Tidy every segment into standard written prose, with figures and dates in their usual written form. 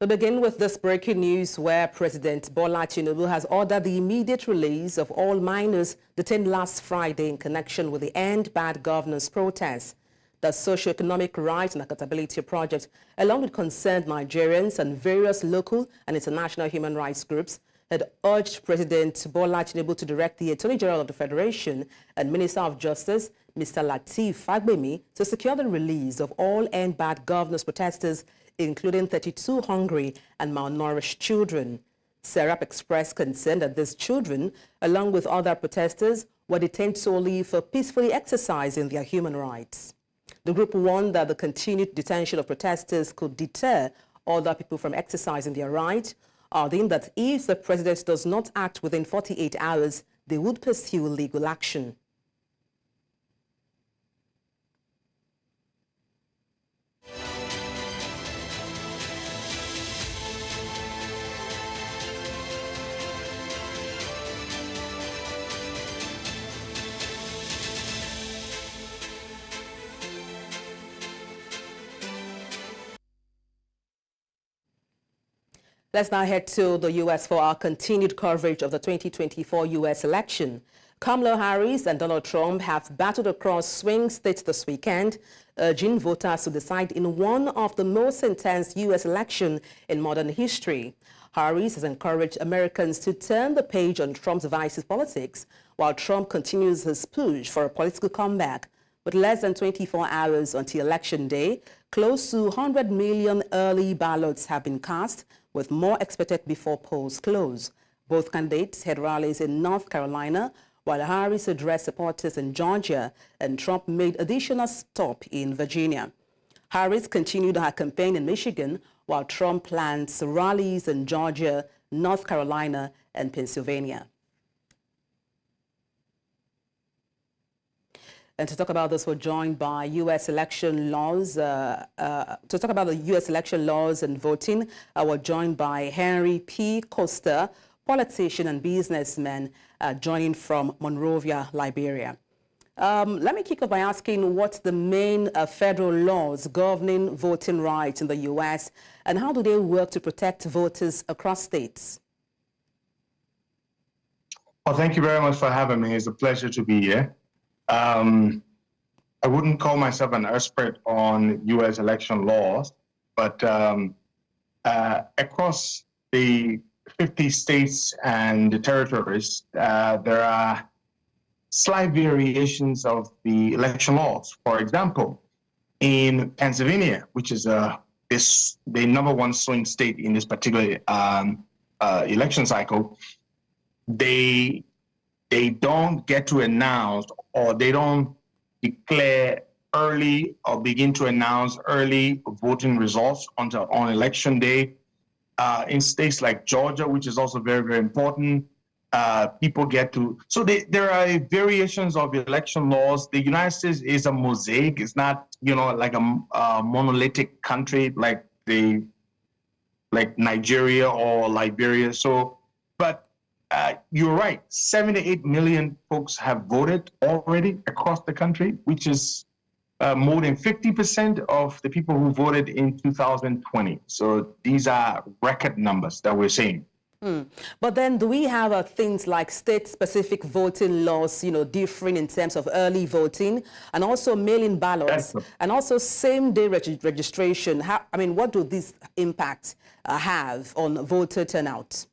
We begin with this breaking news where President Bola Tinubu has ordered the immediate release of all minors detained last Friday in connection with the End Bad Governance protests. The Socio-Economic Rights and Accountability Project, along with Concerned Nigerians and various local and international human rights groups, had urged President Bola Tinubu to direct the Attorney General of the Federation and Minister of Justice, Mr. Lateef Fagbemi, to secure the release of all End Bad Governance protesters, including 32 hungry and malnourished children. SERAP expressed concern that these children, along with other protesters, were detained solely for peacefully exercising their human rights. The group warned that the continued detention of protesters could deter other people from exercising their right, adding that if the president does not act within 48 hours, they would pursue legal action. Let's now head to the U.S. for our continued coverage of the 2024 U.S. election. Kamala Harris and Donald Trump have battled across swing states this weekend, urging voters to decide in one of the most intense U.S. elections in modern history. Harris has encouraged Americans to turn the page on Trump's divisive politics, while Trump continues his push for a political comeback. With less than 24 hours until Election Day, close to 100 million early ballots have been cast, with more expected before polls close. Both candidates had rallies in North Carolina, while Harris addressed supporters in Georgia, and Trump made additional stop in Virginia. Harris continued her campaign in Michigan, while Trump plans rallies in Georgia, North Carolina, and Pennsylvania. And to talk about this, we're joined by U.S. election laws. To talk about the U.S. election laws and voting, we're joined by Henry P. Costa, politician and businessman, joining from Monrovia, Liberia. Let me kick off by asking what's the main federal laws governing voting rights in the U.S. and how do they work to protect voters across states? Well, thank you very much for having me. It's a pleasure to be here. I wouldn't call myself an expert on U.S. election laws, but across the 50 states and the territories, there are slight variations of the election laws. For example, in Pennsylvania, which is the #1 swing state in this particular election cycle, they don't get to announce, or they don't declare early or begin to announce early voting results until on election day. In states like Georgia, which is also very, very important, people get to, so there are variations of election laws. The United States is a mosaic. It's not, like a monolithic country like Nigeria or Liberia. So, but you're right, 78 million folks have voted already across the country, which is more than 50% of the people who voted in 2020. So these are record numbers that we're seeing. But then do we have things like state-specific voting laws, differing in terms of early voting and also mail-in ballots and also same-day registration? What do these impacts have on voter turnout?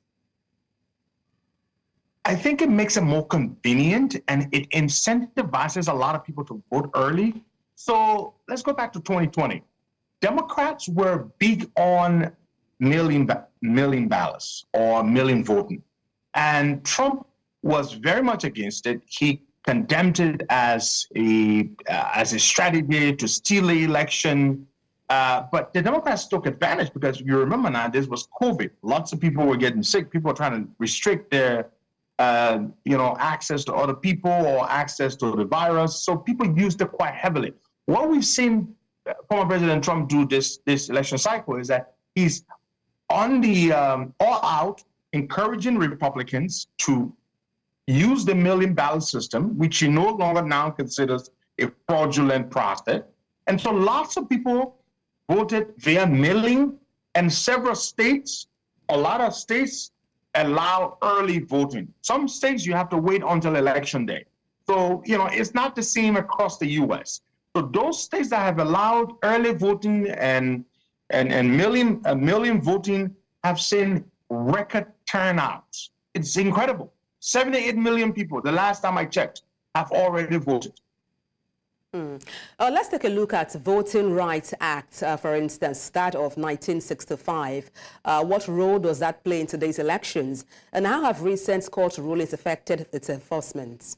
I think it makes it more convenient and it incentivizes a lot of people to vote early. So let's go back to 2020. Democrats were big on mail-in ballots or mail-in voting. And Trump was very much against it. He condemned it as a strategy to steal the election. But the Democrats took advantage because you remember now, this was COVID. Lots of people were getting sick. People were trying to restrict their access to other people or access to the virus. So people used it quite heavily. What we've seen former President Trump do this election cycle is that he's on the all out encouraging Republicans to use the mail-in ballot system, which he no longer now considers a fraudulent process. And so lots of people voted via mailing And several states, a lot of states allow early voting. Some states you have to wait until election day. So, it's not the same across the U.S. So those states that have allowed early voting and million voting have seen record turnouts. It's incredible. 78 million people, the last time I checked, have already voted. Let's take a look at Voting Rights Act, for instance, that of 1965. What role does that play in today's elections? And how have recent court rulings affected its enforcement?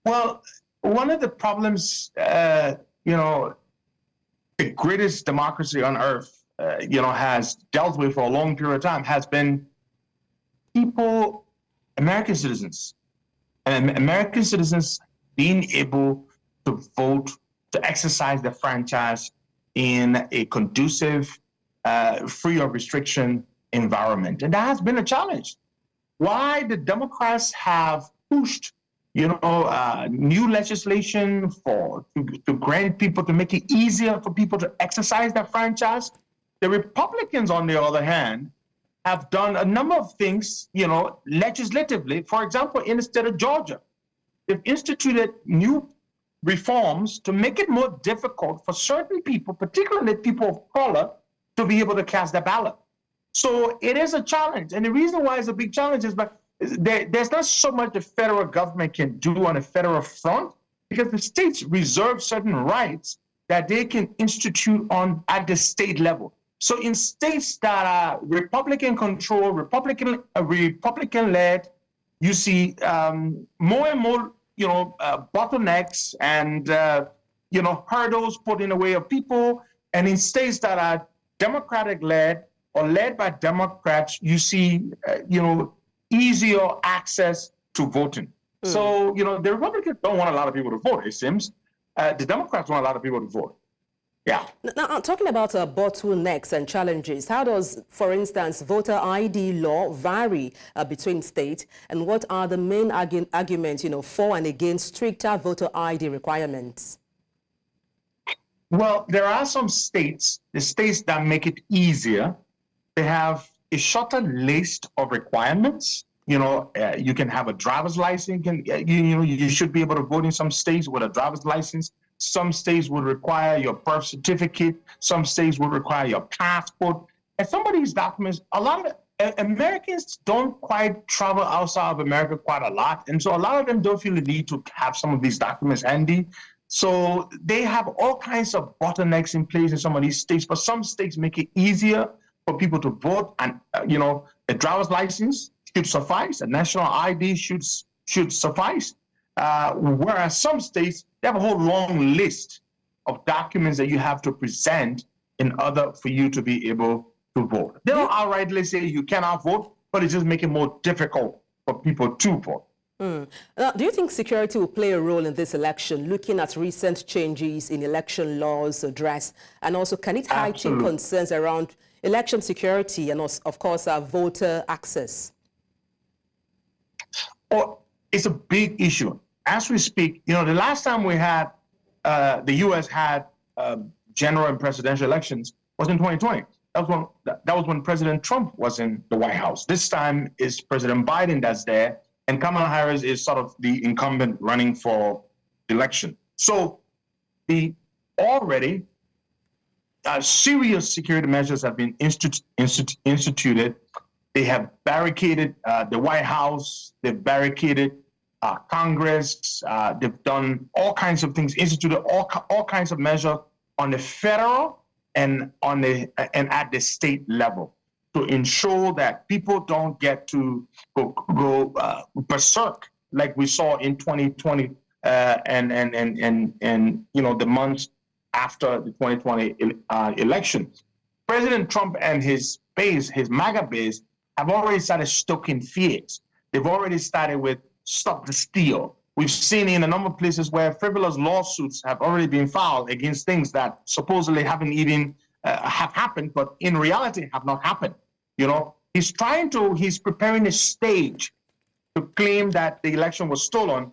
Well, one of the problems, the greatest democracy on earth, has dealt with for a long period of time has been people, American citizens, and American citizens being able to vote, to exercise their franchise in a conducive, free of restriction environment. And that has been a challenge. Why the Democrats have pushed, new legislation to grant people, to make it easier for people to exercise their franchise. The Republicans, on the other hand, have done a number of things, legislatively. For example, in the state of Georgia, they've instituted new reforms to make it more difficult for certain people, particularly people of color, to be able to cast their ballot. So it is a challenge. And the reason why it's a big challenge is there's not so much the federal government can do on a federal front, because the states reserve certain rights that they can institute at the state level. So in states that are Republican-controlled, Republican-led, you see more and more, bottlenecks and, hurdles put in the way of people. And in states that are Democratic-led or led by Democrats, you see, easier access to voting. So, the Republicans don't want a lot of people to vote, it seems. The Democrats want a lot of people to vote. Yeah. Now, talking about bottlenecks and challenges, how does, for instance, voter ID law vary between states? And what are the main arguments, for and against stricter voter ID requirements? Well, there are some states, the states that make it easier. They have a shorter list of requirements. You can have a driver's license. You should be able to vote in some states with a driver's license. Some states would require your birth certificate. Some states would require your passport. And some of these documents, a lot of Americans don't quite travel outside of America quite a lot. And so a lot of them don't feel the need to have some of these documents handy. So they have all kinds of bottlenecks in place in some of these states, but some states make it easier for people to vote. And, a driver's license should suffice. A national ID should suffice. Whereas some states, they have a whole long list of documents that you have to present in order for you to be able to vote. They don't outrightly say you cannot vote, but it just makes it more difficult for people to vote. Now, do you think security will play a role in this election, looking at recent changes in election laws addressed? And also, can it heighten concerns around election security and, of course, voter access? Oh, it's a big issue. As we speak, the last time we had, the U.S. had general and presidential elections was in 2020. That was when President Trump was in the White House. This time is President Biden that's there, and Kamala Harris is sort of the incumbent running for election. So already serious security measures have been instituted. They have barricaded the White House. They've barricaded Congress. They've done all kinds of things, instituted all kinds of measures on the federal and at the state level to ensure that people don't get to go berserk like we saw in 2020 and the months after the 2020 election. President Trump and his base, his MAGA base, have already started stoking fears. They've already started with stop the steal. We've seen in a number of places where frivolous lawsuits have already been filed against things that supposedly haven't even have happened, but in reality have not happened. He's preparing a stage to claim that the election was stolen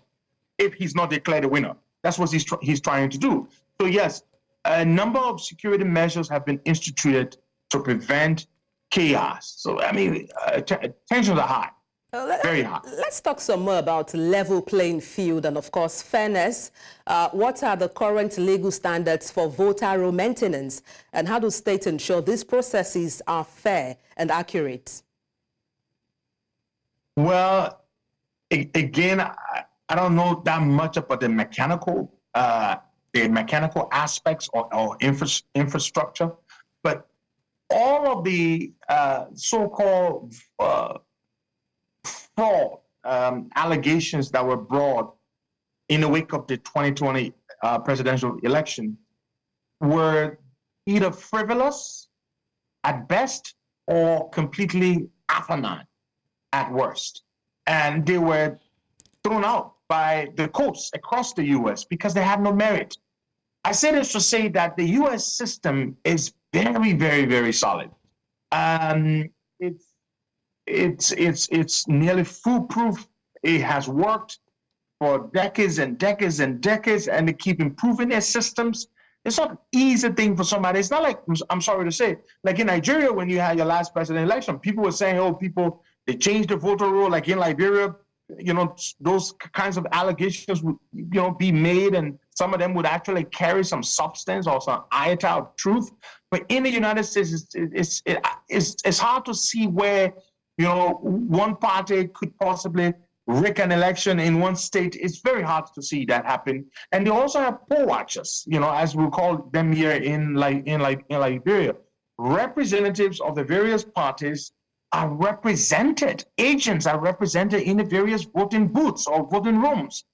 if he's not declared a winner. That's what he's trying to do. So yes, a number of security measures have been instituted to prevent chaos. So, I mean, tensions are high, very high. Let's talk some more about level playing field and, of course, fairness. What are the current legal standards for voter roll maintenance, and how do states ensure these processes are fair and accurate? Well, again, I don't know that much about the mechanical aspects or infrastructure, but all of the so-called fraud allegations that were brought in the wake of the 2020 presidential election were either frivolous at best or completely asinine at worst. And they were thrown out by the courts across the U.S. because they had no merit. I say this to say that the U.S. system is very, very, very solid. It's nearly foolproof. It has worked for decades and decades and decades, and they keep improving their systems. It's not an easy thing for somebody. It's not like, I'm sorry to say, like in Nigeria, when you had your last presidential election, people were saying, oh, they changed the voter roll, like in Liberia, those kinds of allegations would, be made, and some of them would actually carry some substance or some iota of truth. But in the United States, it's hard to see where, one party could possibly rig an election in one state. It's very hard to see that happen. And they also have poll watchers, as we call them here in Liberia. Representatives of the various parties are represented. Agents are represented in the various voting booths or voting rooms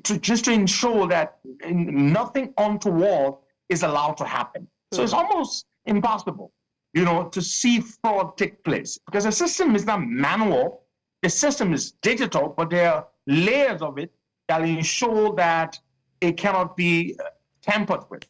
to ensure that nothing untoward is allowed to happen. So it's almost impossible, to see fraud take place, because the system is not manual. The system is digital, but there are layers of it that ensure that it cannot be tampered with.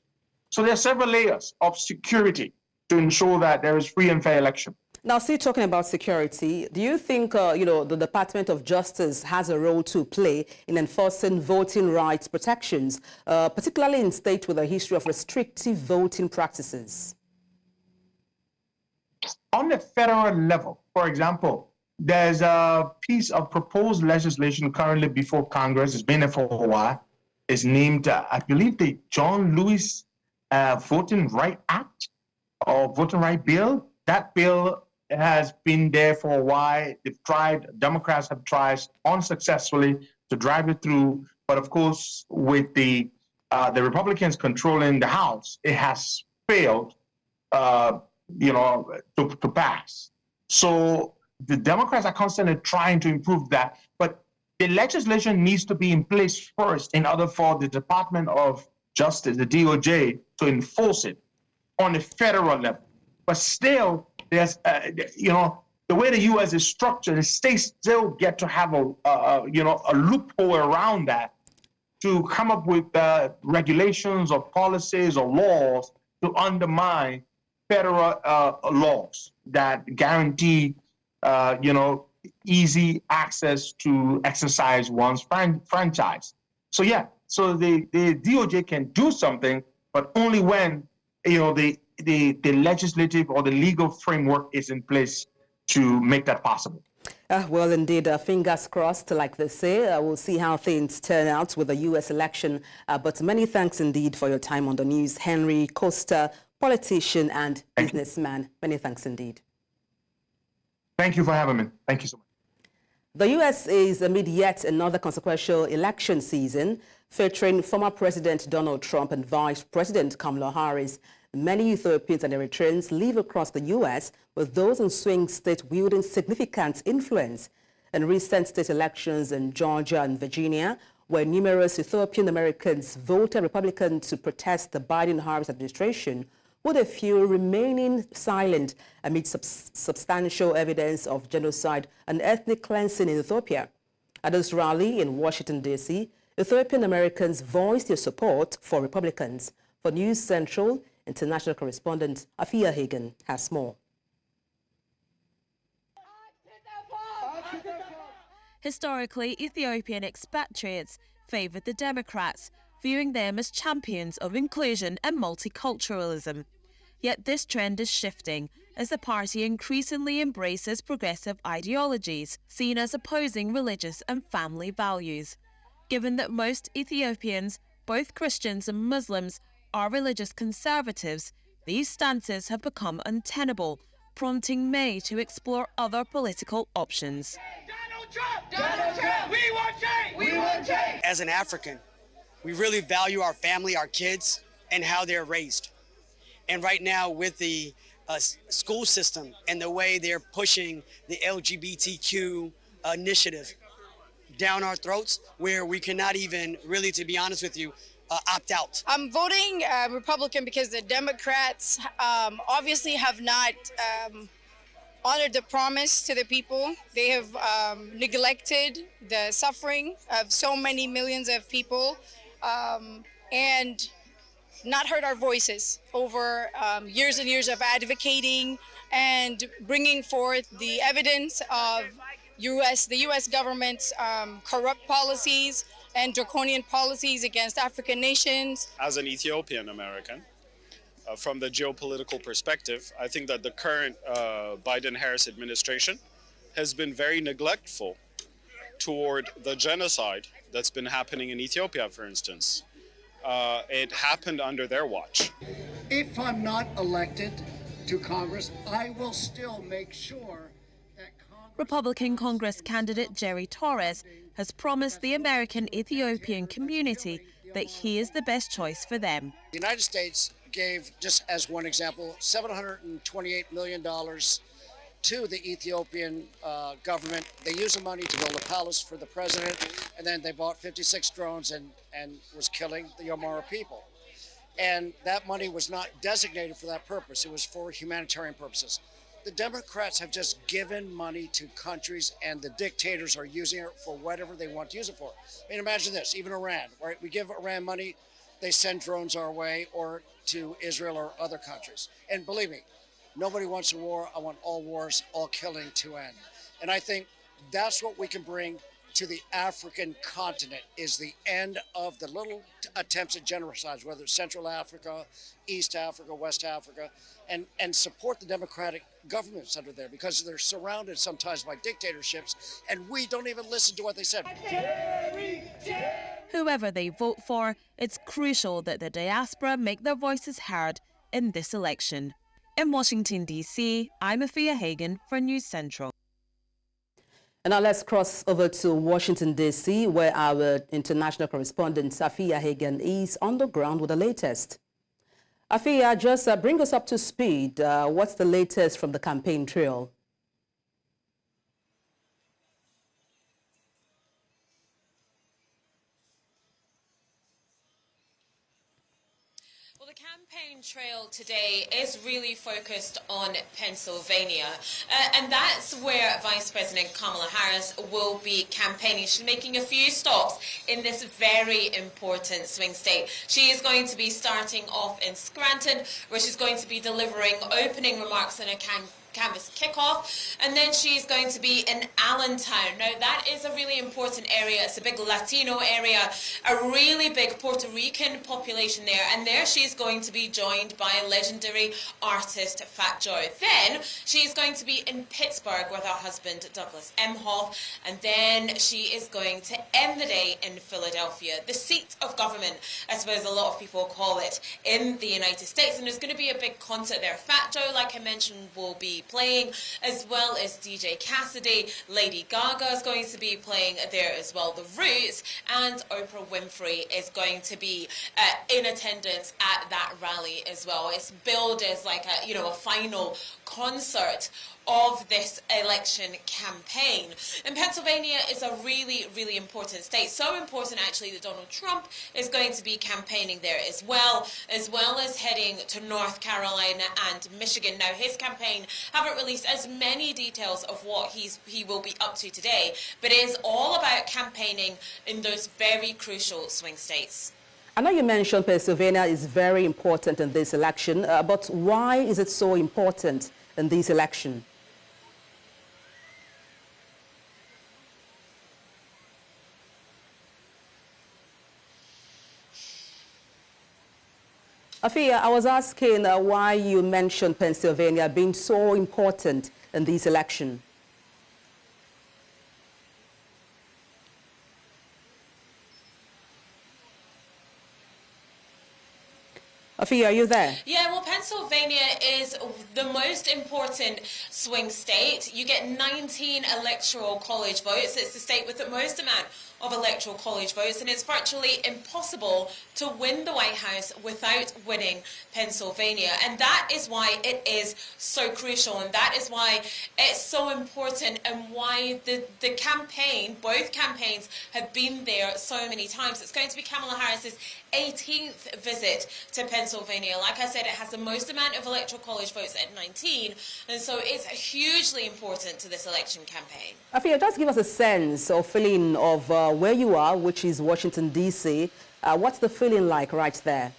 So there are several layers of security to ensure that there is free and fair election. Now, still talking about security, do you think, the Department of Justice has a role to play in enforcing voting rights protections, particularly in states with a history of restrictive voting practices? On the federal level, for example, there's a piece of proposed legislation currently before Congress. It's been there for a while. It's named, I believe, the John Lewis Voting Right Act or Voting Right Bill. That bill has been there for a while. Democrats have tried unsuccessfully to drive it through. But of course, with the Republicans controlling the House, it has failed, to pass. So the Democrats are constantly trying to improve that. But the legislation needs to be in place first in order for the Department of Justice, the DOJ, to enforce it on the federal level. But still, there's, the way the U.S. is structured, the states still get to have a loophole around that to come up with regulations or policies or laws to undermine federal laws that guarantee, easy access to exercise one's franchise. So yeah, so the DOJ can do something, but only when, the legislative or the legal framework is in place to make that possible. Well, indeed, fingers crossed, like they say. We'll see how things turn out with the U.S. election. But many thanks indeed for your time on the news, Henry Costa, politician and businessman. Many thanks indeed. Thank you for having me. Thank you so much. The U.S. is amid yet another consequential election season, featuring former President Donald Trump and Vice President Kamala Harris. Many Ethiopians and Eritreans live across the U.S., with those in swing states wielding significant influence. In recent state elections in Georgia and Virginia, where numerous Ethiopian Americans voted Republican to protest the Biden-Harris administration, with a few remaining silent amid substantial evidence of genocide and ethnic cleansing in Ethiopia. At this rally in Washington, D.C., Ethiopian Americans voiced their support for Republicans. For News Central, international correspondent Afia Hagen has more. Historically, Ethiopian expatriates favoured the Democrats, viewing them as champions of inclusion and multiculturalism. Yet this trend is shifting as the party increasingly embraces progressive ideologies seen as opposing religious and family values. Given that most Ethiopians, both Christians and Muslims, are religious conservatives, these stances have become untenable, prompting May to explore other political options. Donald Trump! Donald Trump! We want change! We want change! As an African, we really value our family, our kids, and how they're raised. And right now with the school system and the way they're pushing the LGBTQ initiative down our throats, where we cannot even really, to be honest with you, opt out. I'm voting Republican because the Democrats obviously have not honored the promise to the people. They have neglected the suffering of so many millions of people and not heard our voices over years and years of advocating and bringing forth the evidence of the U.S. government's corrupt policies and draconian policies against African nations. As an Ethiopian American, from the geopolitical perspective, I think that the current Biden-Harris administration has been very neglectful toward the genocide that's been happening in Ethiopia, for instance. It happened under their watch. If I'm not elected to Congress, I will still make sure that Congress... Republican Congress candidate Jerry Torres has promised the American Ethiopian community that he is the best choice for them. The United States gave, just as one example, $728 million to the Ethiopian government. They used the money to build a palace for the president, and then they bought 56 drones and was killing the Yomara people. And that money was not designated for that purpose. It was for humanitarian purposes. The Democrats have just given money to countries, and the dictators are using it for whatever they want to use it for. I mean, imagine this, even Iran, right? We give Iran money, they send drones our way or to Israel or other countries. And believe me, nobody wants a war. I want all wars, all killing to end. And I think that's what we can bring to the African continent, is the end of the little attempts at genocides, whether it's Central Africa, East Africa, West Africa, and support the democratic governments that are there, because they're surrounded sometimes by dictatorships, and we don't even listen to what they said. Whoever they vote for, it's crucial that the diaspora make their voices heard in this election. In Washington, D.C., I'm Afia Hagan for News Central. And now let's cross over to Washington, D.C., where our international correspondent, Afia Hagan, is on the ground with the latest. Afia, just bring us up to speed. What's the latest from the campaign trail? The campaign trail today is really focused on Pennsylvania, and that's where Vice President Kamala Harris will be campaigning. She's making a few stops in this very important swing state. She is going to be starting off in Scranton, where she's going to be delivering opening remarks in a canvas kickoff, and then she's going to be in Allentown. Now that is a really important area. It's a big Latino area, a really big Puerto Rican population there, and there she's going to be joined by legendary artist Fat Joe. Then she's going to be in Pittsburgh with her husband Douglas Emhoff, and then she is going to end the day in Philadelphia, the seat of government, I suppose a lot of people call it, in the United States. And there's going to be a big concert there. Fat Joe, like I mentioned, will be playing, as well as DJ Cassidy. Lady Gaga is going to be playing there as well. The Roots and Oprah Winfrey is going to be in attendance at that rally as well. It's billed as like a final concert of this election campaign. And Pennsylvania is a really, really important state. So important, actually, that Donald Trump is going to be campaigning there as well as heading to North Carolina and Michigan. Now, his campaign haven't released as many details of what he will be up to today, but it is all about campaigning in those very crucial swing states. I know you mentioned Pennsylvania is very important in this election, but why is it so important in this election? Afia, I was asking why you mentioned Pennsylvania being so important in this election. Afia, are you there? Yeah, well, Pennsylvania is the most important swing state. You get 19 electoral college votes. It's the state with the most amount of electoral college votes, and it's virtually impossible to win the White House without winning Pennsylvania. And that is why it is so crucial, and that is why it's so important, and why the campaign, both campaigns, have been there so many times. It's going to be Kamala Harris's 18th visit to Pennsylvania. Like I said, it has the most amount of electoral college votes at 19, and so it's hugely important to this election campaign. Afia, just give us a sense or feeling of where you are, which is Washington, D.C. What's the feeling like right there?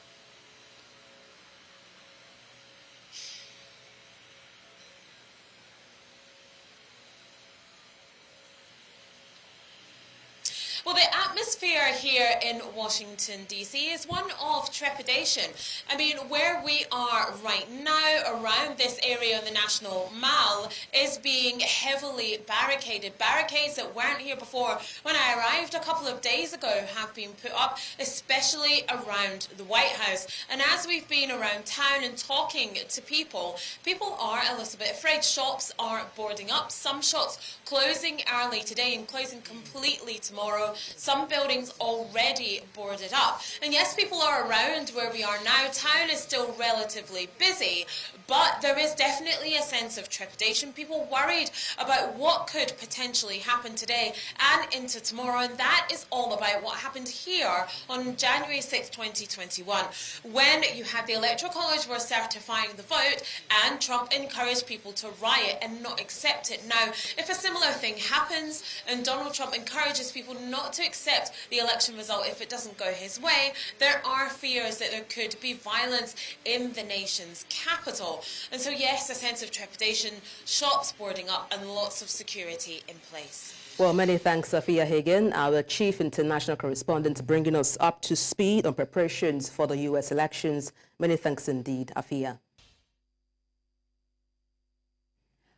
Well, the atmosphere here in Washington, D.C. is one of trepidation. I mean, where we are right now, around this area of the National Mall, is being heavily barricaded. Barricades that weren't here before when I arrived a couple of days ago have been put up, especially around the White House. And as we've been around town and talking to people, people are a little bit afraid. Shops are boarding up. Some shops closing early today and closing completely tomorrow. Some buildings already boarded up. And yes, people are around where we are now. Town is still relatively busy, but there is definitely a sense of trepidation. People worried about what could potentially happen today and into tomorrow. And that is all about what happened here on January 6, 2021, when you had the Electoral College were certifying the vote and Trump encouraged people to riot and not accept it. Now, if a similar thing happens and Donald Trump encourages people not to accept the election result if it doesn't go his way, there are fears that there could be violence in the nation's capital. And so yes, a sense of trepidation, shops boarding up and lots of security in place. Well, many thanks, Afia Hagen, our chief international correspondent, bringing us up to speed on preparations for the U.S. elections. Many thanks indeed, Afia.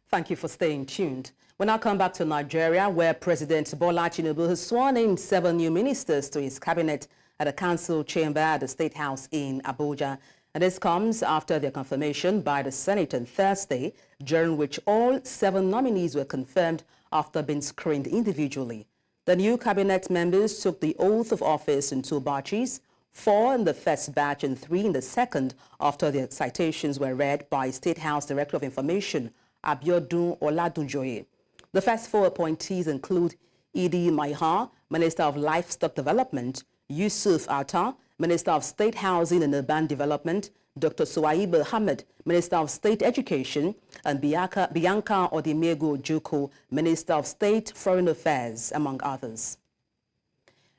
Thank you for staying tuned. We'll now come back to Nigeria, where President Bola Tinubu has sworn in 7 new ministers to his cabinet at the council chamber at the State House in Abuja. And this comes after their confirmation by the Senate on Thursday, during which all 7 nominees were confirmed after being screened individually. The new cabinet members took the oath of office in 2 batches, 4 in the first batch and 3 in the second, after their citations were read by State House Director of Information, Oladunjoye. The first 4 appointees include Idi Maiha, Minister of Livestock Development, Yusuf Atta, Minister of State Housing and Urban Development, Dr. Suwaib Ahmed, Minister of State Education, and Bianca Odimego Ojukwu, Minister of State Foreign Affairs, among others.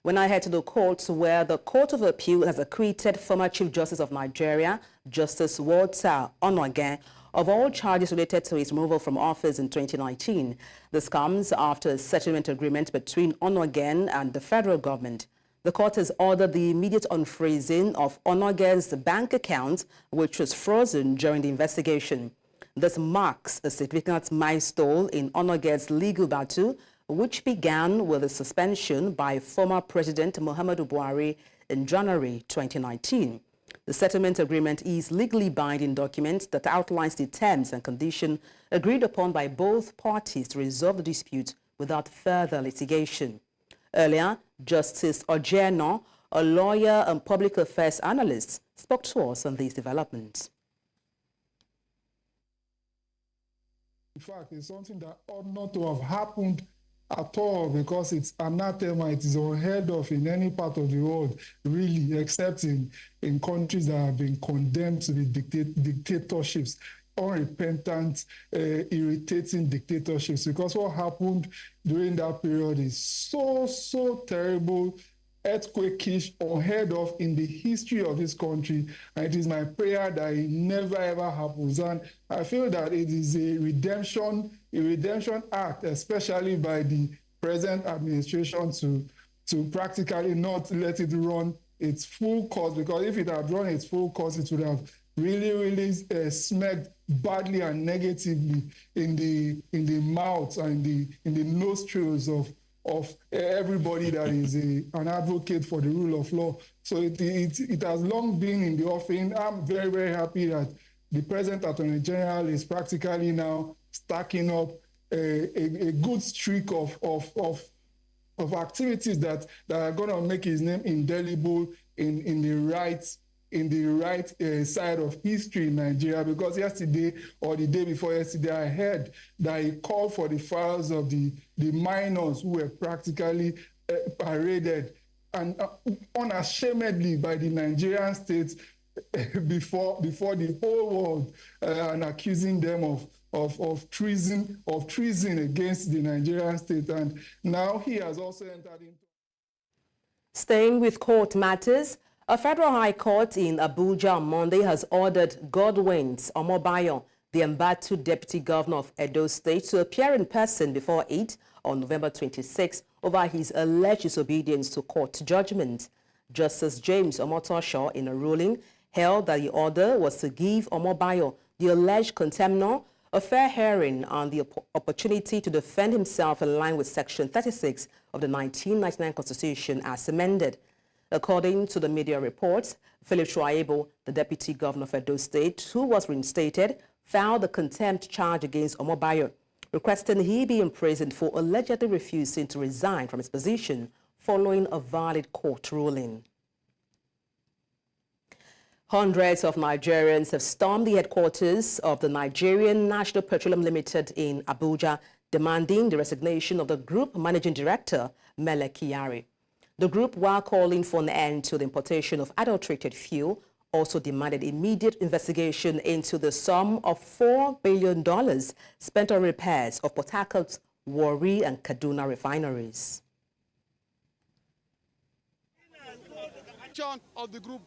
When I head to the court, where the Court of Appeal has acquitted former Chief Justice of Nigeria, Justice Walter Onnoghen, of all charges related to his removal from office in 2019. This comes after a settlement agreement between Onnoghen and the federal government. The court has ordered the immediate unfreezing of Onnoghen's bank account, which was frozen during the investigation. This marks a significant milestone in Onnoghen's legal battle, which began with a suspension by former President Muhammadu Buhari in January 2019. The settlement agreement is legally binding document that outlines the terms and conditions agreed upon by both parties to resolve the dispute without further litigation. Earlier, Justice Ojeno, a lawyer and public affairs analyst, spoke to us on these developments. In fact, it's something that ought not to have happened at all, because it's anathema. It is unheard of in any part of the world, really, except in countries that have been condemned to be dictatorships, unrepentant, irritating dictatorships. Because what happened during that period is so terrible, earthquake-ish, unheard of in the history of this country, and it is my prayer that it never ever happens. And I feel that it is a redemption act, especially by the present administration, to practically not let it run its full course, because if it had run its full course, it would have really smacked badly and negatively in the mouths and in the nostrils of everybody that is an advocate for the rule of law. So it has long been in the offing. I'm very happy that the present Attorney General is practically now stacking up a good streak of activities that are going to make his name indelible in the right side of history in Nigeria. Because yesterday or the day before yesterday, I heard that he called for the files of the minors who were practically paraded and unashamedly by the Nigerian state before the whole world, and accusing them of treason against the Nigerian state. And now he has also entered into... Staying with court matters, a federal high court in Abuja on Monday has ordered Godwin Omobayo, the embattled deputy governor of Edo State, to appear in person before 8 on November 26 over his alleged disobedience to court judgment. Justice James Omotosho, in a ruling, held that the order was to give Omobayo, the alleged contemnor, a fair hearing and the opportunity to defend himself in line with Section 36 of the 1999 Constitution as amended. According to the media reports, Philip Shuaibu, the deputy governor of Edo State, who was reinstated, filed a contempt charge against Omobayo, requesting he be imprisoned for allegedly refusing to resign from his position following a valid court ruling. Hundreds of Nigerians have stormed the headquarters of the Nigerian National Petroleum Limited in Abuja, demanding the resignation of the group managing director, Mele Kyari. The group, while calling for an end to the importation of adulterated fuel, also demanded immediate investigation into the sum of $4 billion spent on repairs of Port Harcourt's Warri and Kaduna refineries. Of the group.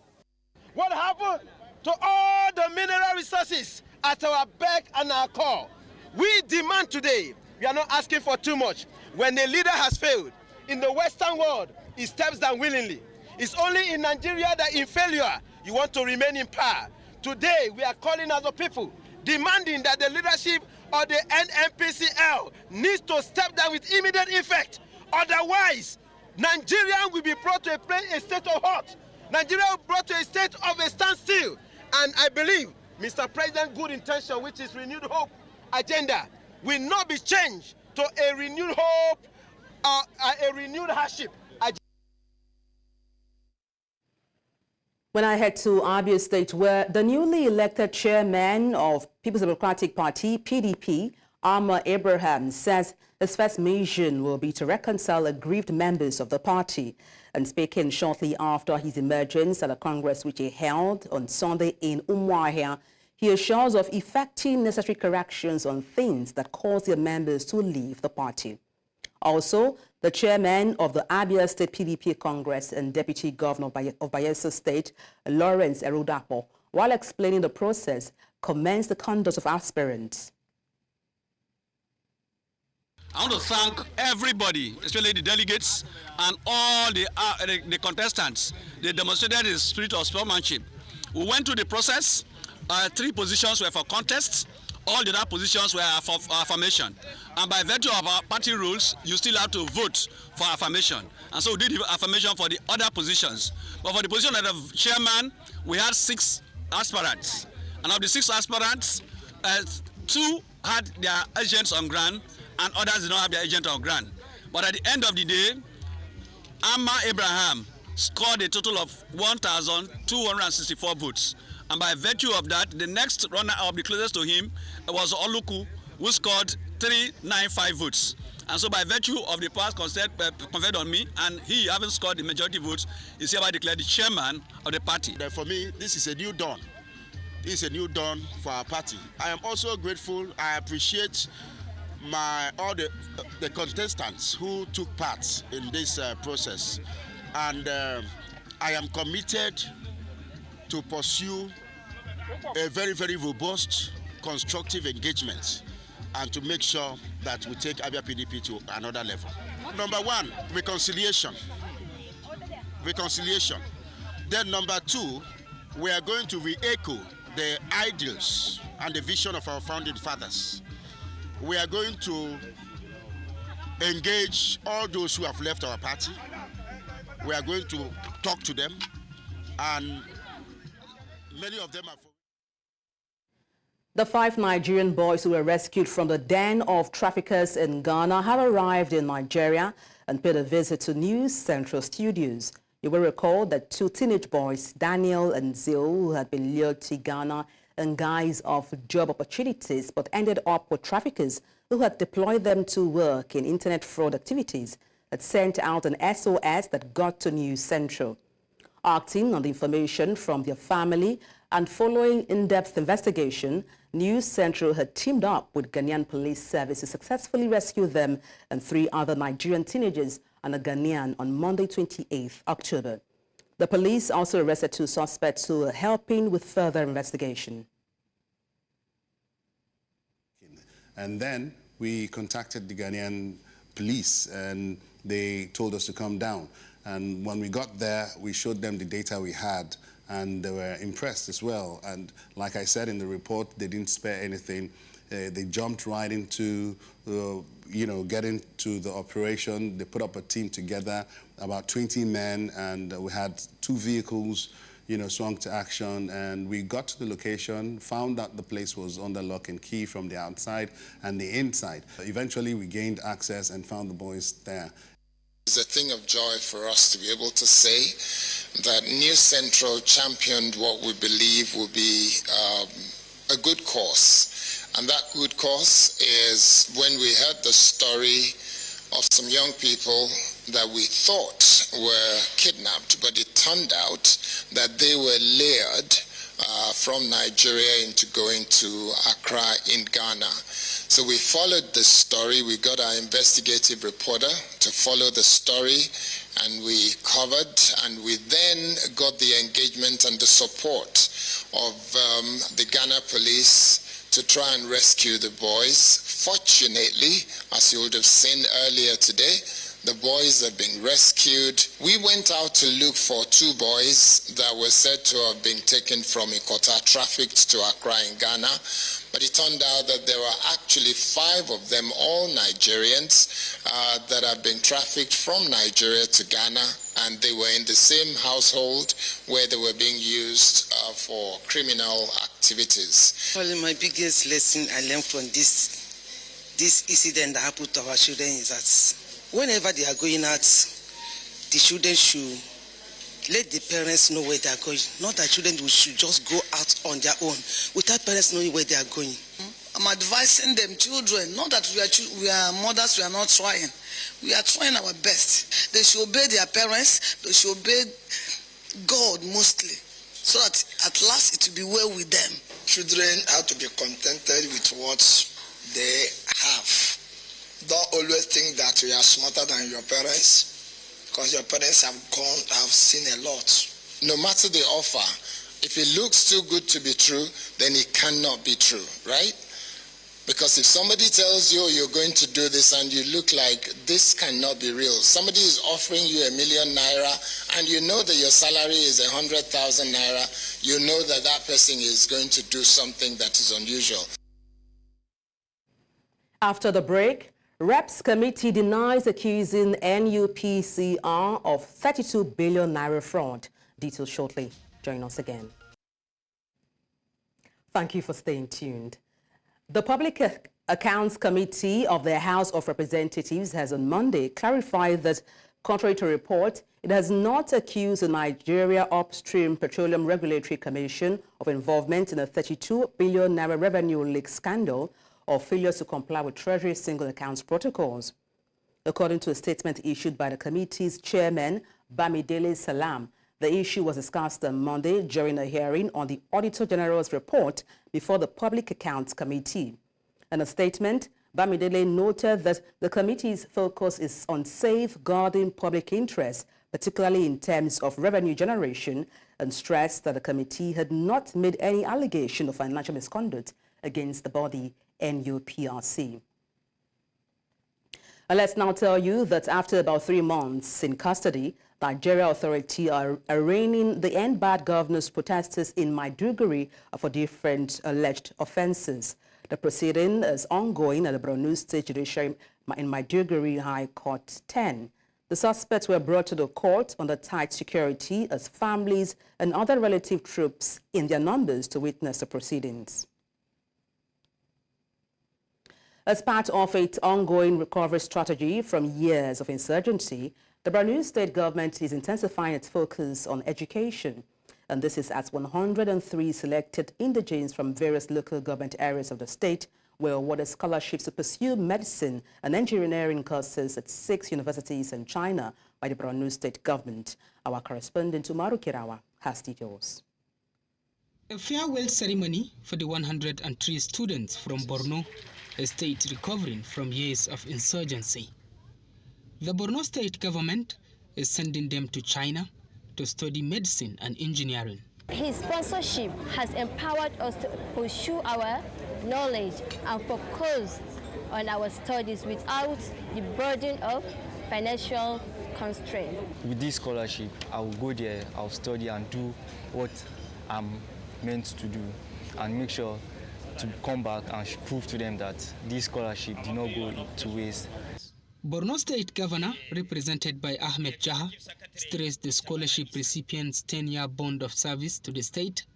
What happened to all the mineral resources at our beck and our call? We demand today, we are not asking for too much. When a leader has failed, in the Western world, he steps down willingly. It's only in Nigeria that in failure, you want to remain in power. Today, we are calling as a people, demanding that the leadership of the NNPCL needs to step down with immediate effect. Otherwise, Nigeria will be brought to a state of halt. Nigeria will be brought to a state of a standstill. And I believe Mr. President's good intention, which is renewed hope agenda, will not be changed to a renewed hope or a renewed hardship. When I head to Abia State, where the newly elected chairman of People's Democratic Party, PDP, Ahmad Abraham, says his first mission will be to reconcile aggrieved members of the party. And speaking shortly after his emergence at a Congress which he held on Sunday in Umuahia, he assures of effecting necessary corrections on things that cause their members to leave the party. Also, the chairman of the Abia State PDP Congress and Deputy Governor of Bayelsa State, Lawrence Erudapo, while explaining the process, commends the conduct of aspirants. I want to thank everybody, especially the delegates and all the contestants. They demonstrated the spirit of sportsmanship. We went through the process. 3 positions were for contests. All the other positions were for affirmation. And by virtue of our party rules, you still have to vote for affirmation. And so we did affirmation for the other positions. But for the position of the chairman, we had 6 aspirants. And of the 6 aspirants, 2 had their agents on ground, and others did not have their agent on ground. But at the end of the day, Ahmad Abraham scored a total of 1,264 votes. And by virtue of that, the next runner-up, the closest to him, was Oluku, who scored 395 votes. And so by virtue of the powers conferred on me, and he having scored the majority votes, is hereby declared the chairman of the party. For me, this is a new dawn. This is a new dawn for our party. I am also grateful. I appreciate all the contestants who took part in this process. And I am committed to pursue a very, very robust, constructive engagement and to make sure that we take Abia PDP to another level. Number 1, reconciliation. Reconciliation. Then number two, we are going to re-echo the ideals and the vision of our founding fathers. We are going to engage all those who have left our party. We are going to talk to them, and many of them are... The 5 Nigerian boys who were rescued from the den of traffickers in Ghana have arrived in Nigeria and paid a visit to News Central Studios. You will recall that 2 teenage boys, Daniel and Zil, who had been lured to Ghana in guise of job opportunities but ended up with traffickers who had deployed them to work in internet fraud activities, had sent out an SOS that got to News Central. Acting on the information from their family and following in-depth investigation, News Central had teamed up with Ghanaian Police Service to successfully rescue them and 3 other Nigerian teenagers and a Ghanaian on Monday, 28th October. The police also arrested 2 suspects who are helping with further investigation. And then we contacted the Ghanaian police and they told us to come down. And when we got there, we showed them the data we had and they were impressed as well. And like I said in the report, they didn't spare anything. They jumped right into, getting to the operation. They put up a team together, about 20 men, and we had 2 vehicles, swung to action, and we got to the location, found out the place was under lock and key from the outside and the inside. Eventually, we gained access and found the boys there. It's a thing of joy for us to be able to say that News Central championed what we believe will be a good cause. And that good cause is when we heard the story of some young people that we thought were kidnapped, but it turned out that they were lured from Nigeria into going to Accra in Ghana. So we followed the story. We got our investigative reporter to follow the story, and we covered, and we then got the engagement and the support of the Ghana police to try and rescue the boys. Fortunately, as you would have seen earlier today, the boys have been rescued. We went out to look for 2 boys that were said to have been taken from Ikota, trafficked to Accra in Ghana. But it turned out that there were actually 5 of them, all Nigerians, that have been trafficked from Nigeria to Ghana, and they were in the same household where they were being used for criminal activities. Probably my biggest lesson I learned from this incident that happened to our children is that whenever they are going out, the children should let the parents know where they are going. Not that children should just go out on their own without parents knowing where they are going. I'm advising them, children, not that we are mothers, we are not trying. We are trying our best. They should obey their parents, they should obey God mostly, so that at last it will be well with them. Children have to be contented with what they have. Don't always think that you are smarter than your parents, because your parents have seen a lot. No matter the offer, if it looks too good to be true, then it cannot be true, right? Because if somebody tells you you're going to do this and you look like this cannot be real, somebody is offering you ₦1 million and you know that your salary is 100,000 naira, you know that that person is going to do something that is unusual. After the break, Reps Committee denies accusing NUPCR of 32 billion naira fraud. Details shortly. Join us again. Thank you for staying tuned. The Public Accounts Committee of the House of Representatives has on Monday clarified that, contrary to report, it has not accused the Nigeria Upstream Petroleum Regulatory Commission of involvement in a 32 billion naira revenue leak scandal or failures to comply with Treasury single accounts protocols. According to a statement issued by the committee's chairman, Bamidele Salam, the issue was discussed on Monday during a hearing on the Auditor General's report before the Public Accounts Committee. In a statement, Bamidele noted that the committee's focus is on safeguarding public interest, particularly in terms of revenue generation, and stressed that the committee had not made any allegation of financial misconduct against the body NUPRC. And let's now tell you that after about 3 months in custody, Nigeria authorities are arraigning the End Bad Governance protesters in Maiduguri for different alleged offences. The proceeding is ongoing at the Borno State Judiciary in Maiduguri High Court 10. The suspects were brought to the court under tight security as families and other relative troops in their numbers to witness the proceedings. As part of its ongoing recovery strategy from years of insurgency, the Borno State government is intensifying its focus on education. And this is as 103 selected indigenes from various local government areas of the state were awarded scholarships to pursue medicine and engineering courses at 6 universities in China by the Borno State government. Our correspondent Umaru Kirawa has details. A farewell ceremony for the 103 students from Borno, a state recovering from years of insurgency. The Borno State government is sending them to China to study medicine and engineering. His sponsorship has empowered us to pursue our knowledge and focus on our studies without the burden of financial constraint. With this scholarship, I will go there, I'll study and do what I'm meant to do and make sure to come back and prove to them that this scholarship did not go to waste. Borno State Governor, represented by Ahmed Jaha, stressed the scholarship recipients' 10-year bond of service to the state,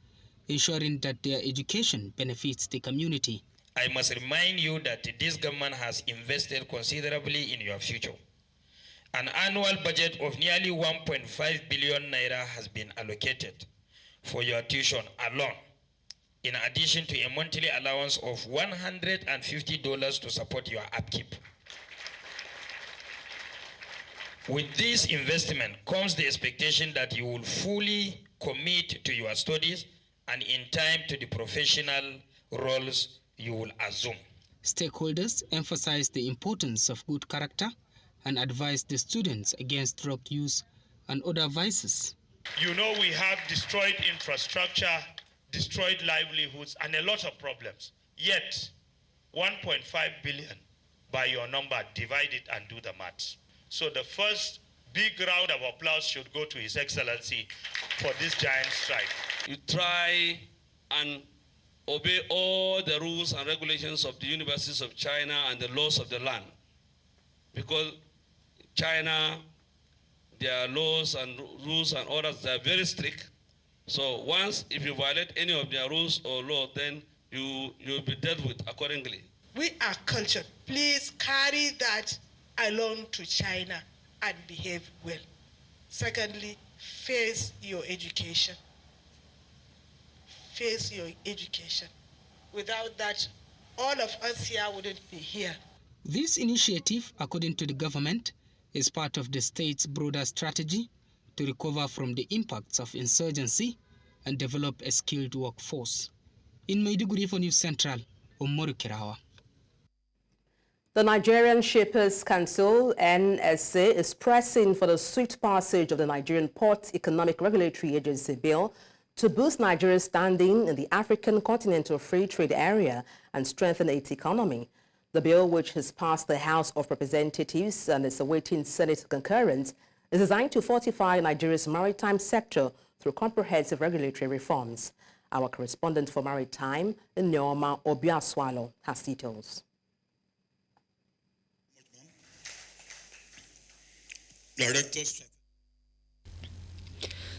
ensuring that their education benefits the community. I must remind you that this government has invested considerably in your future. An annual budget of nearly 1.5 billion naira has been allocated for your tuition alone, in addition to a monthly allowance of $150 to support your upkeep. With this investment comes the expectation that you will fully commit to your studies and in time to the professional roles you will assume. Stakeholders emphasize the importance of good character and advise the students against drug use and other vices. You know, we have destroyed infrastructure, destroyed livelihoods, and a lot of problems. Yet, 1.5 billion by your number, divide it and do the maths. So the first big round of applause should go to His Excellency for this giant strike. You try and obey all the rules and regulations of the universities of China and the laws of the land. Because China, their laws and rules and orders, they are very strict. So once, if you violate any of their rules or law, then you'll be dealt with accordingly. We are cultured. Please carry that along to China and behave well. Secondly, face your education. Face your education. Without that, all of us here wouldn't be here. This initiative, according to the government, is part of the state's broader strategy to recover from the impacts of insurgency and develop a skilled workforce. In Maiduguri for News Central, Umaru Kirawa. The Nigerian Shippers Council, NSA, is pressing for the swift passage of the Nigerian Port Economic Regulatory Agency bill to boost Nigeria's standing in the African Continental Free Trade Area and strengthen its economy. The bill, which has passed the House of Representatives and is awaiting Senate concurrence, is designed to fortify Nigeria's maritime sector through comprehensive regulatory reforms. Our correspondent for Maritime, Nneoma Obiaswalo, has details.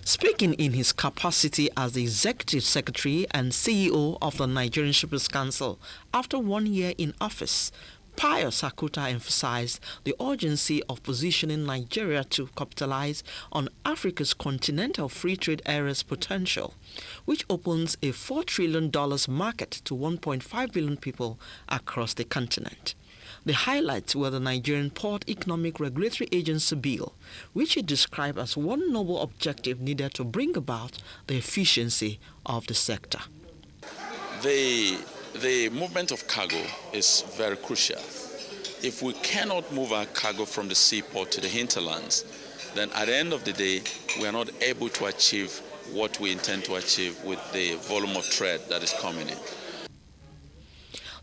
Speaking in his capacity as the Executive Secretary and CEO of the Nigerian Shippers Council after 1 year in office, Pius Akuta emphasized the urgency of positioning Nigeria to capitalize on Africa's continental free trade area's potential, which opens a $4 trillion market to 1.5 billion people across the continent. The highlights were the Nigerian Port Economic Regulatory Agency Bill, which he described as one noble objective needed to bring about the efficiency of the sector. The movement of cargo is very crucial. If we cannot move our cargo from the seaport to the hinterlands, then at the end of the day, we are not able to achieve what we intend to achieve with the volume of trade that is coming in.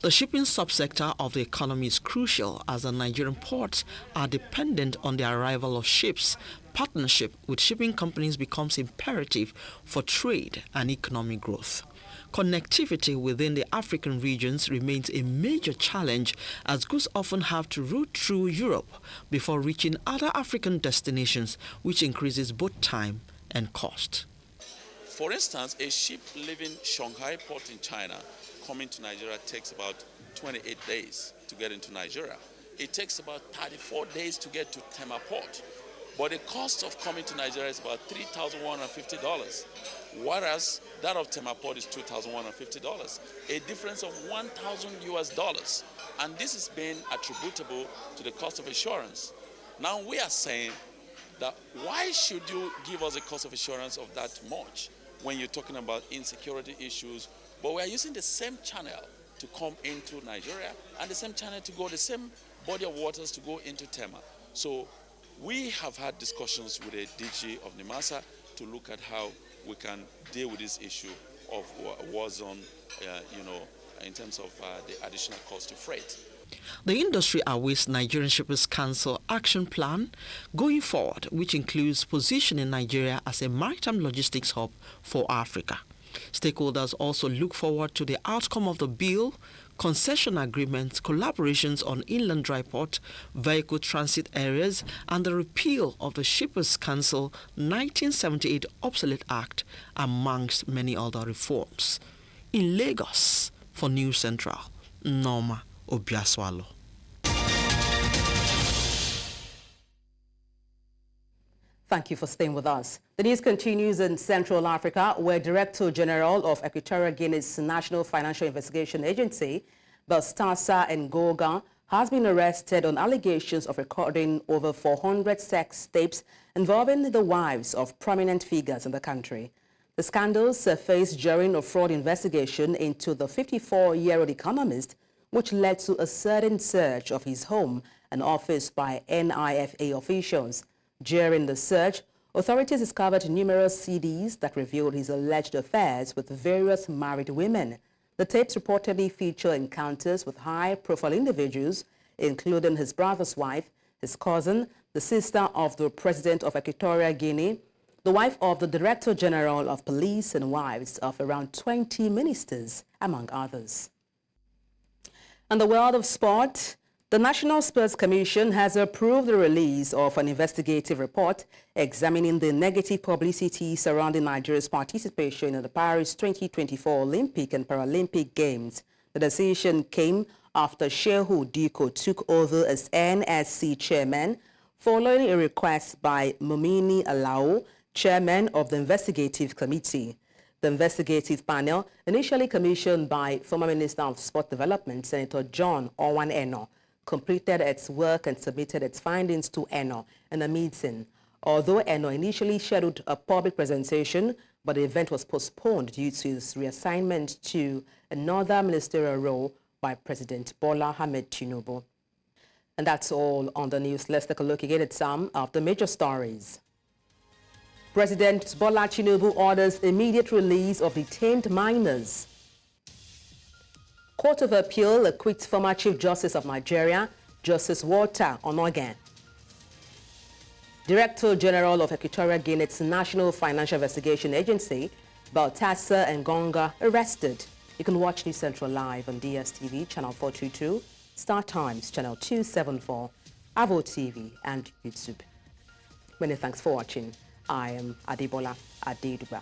The shipping subsector of the economy is crucial as the Nigerian ports are dependent on the arrival of ships. Partnership with shipping companies becomes imperative for trade and economic growth. Connectivity within the African regions remains a major challenge as goods often have to route through Europe before reaching other African destinations, which increases both time and cost. For instance, a ship leaving Shanghai port in China coming to Nigeria takes about 28 days to get into Nigeria. It takes about 34 days to get to Tema port. But the cost of coming to Nigeria is about $3,150, whereas that of Tema port is $2,150, a difference of $1,000 US. And this is being attributable to the cost of assurance. Now we are saying that why should you give us a cost of assurance of that much when you're talking about insecurity issues, but we're using the same channel to come into Nigeria and the same channel to go, the same body of waters to go into Tema. So we have had discussions with the DG of NIMASA to look at how we can deal with this issue of war zone, in terms of the additional cost to freight. The industry awaits Nigerian Shippers Council action plan going forward, which includes positioning Nigeria as a maritime logistics hub for Africa. Stakeholders also look forward to the outcome of the bill, concession agreements, collaborations on inland dry port, vehicle transit areas, and the repeal of the Shippers Council 1978 Obsolete Act, amongst many other reforms. In Lagos, for News Central, Norma Obiaswalo. Thank you for staying with us. The news continues in Central Africa, where Director General of Equatorial Guinea's National Financial Investigation Agency, Balstassa Ngoga, has been arrested on allegations of recording over 400 sex tapes involving the wives of prominent figures in the country. The scandals surfaced during a fraud investigation into the 54-year-old economist, which led to a sudden search of his home and office by NIFA officials. During the search, authorities discovered numerous CDs that revealed his alleged affairs with various married women. The tapes reportedly feature encounters with high-profile individuals, including his brother's wife, his cousin, the sister of the president of Equatorial Guinea, the wife of the Director General of Police, and wives of around 20 ministers, among others. In the world of sport, the National Sports Commission has approved the release of an investigative report examining the negative publicity surrounding Nigeria's participation in the Paris 2024 Olympic and Paralympic Games. The decision came after Shehu Diko took over as NSC chairman following a request by Mumini Alao, chairman of the investigative committee. The investigative panel, initially commissioned by former Minister of Sport Development, Senator John Owan Eno, completed its work and submitted its findings to Eno in a meeting. Although Eno initially scheduled a public presentation, but the event was postponed due to his reassignment to another ministerial role by President Bola Ahmed Tinubu. And that's all on the news. Let's take a look again at some of the major stories. President Bola Tinubu orders immediate release of detained minors. Court of Appeal acquits former Chief Justice of Nigeria, Justice Walter Onogan. Director General of Equatorial Guinea's National Financial Investigation Agency, Balstassa Ngoga, arrested. You can watch News Central live on DSTV, Channel 422, Star Times, Channel 274, Avo TV, and YouTube. Many thanks for watching. I am Adebola Adedugba.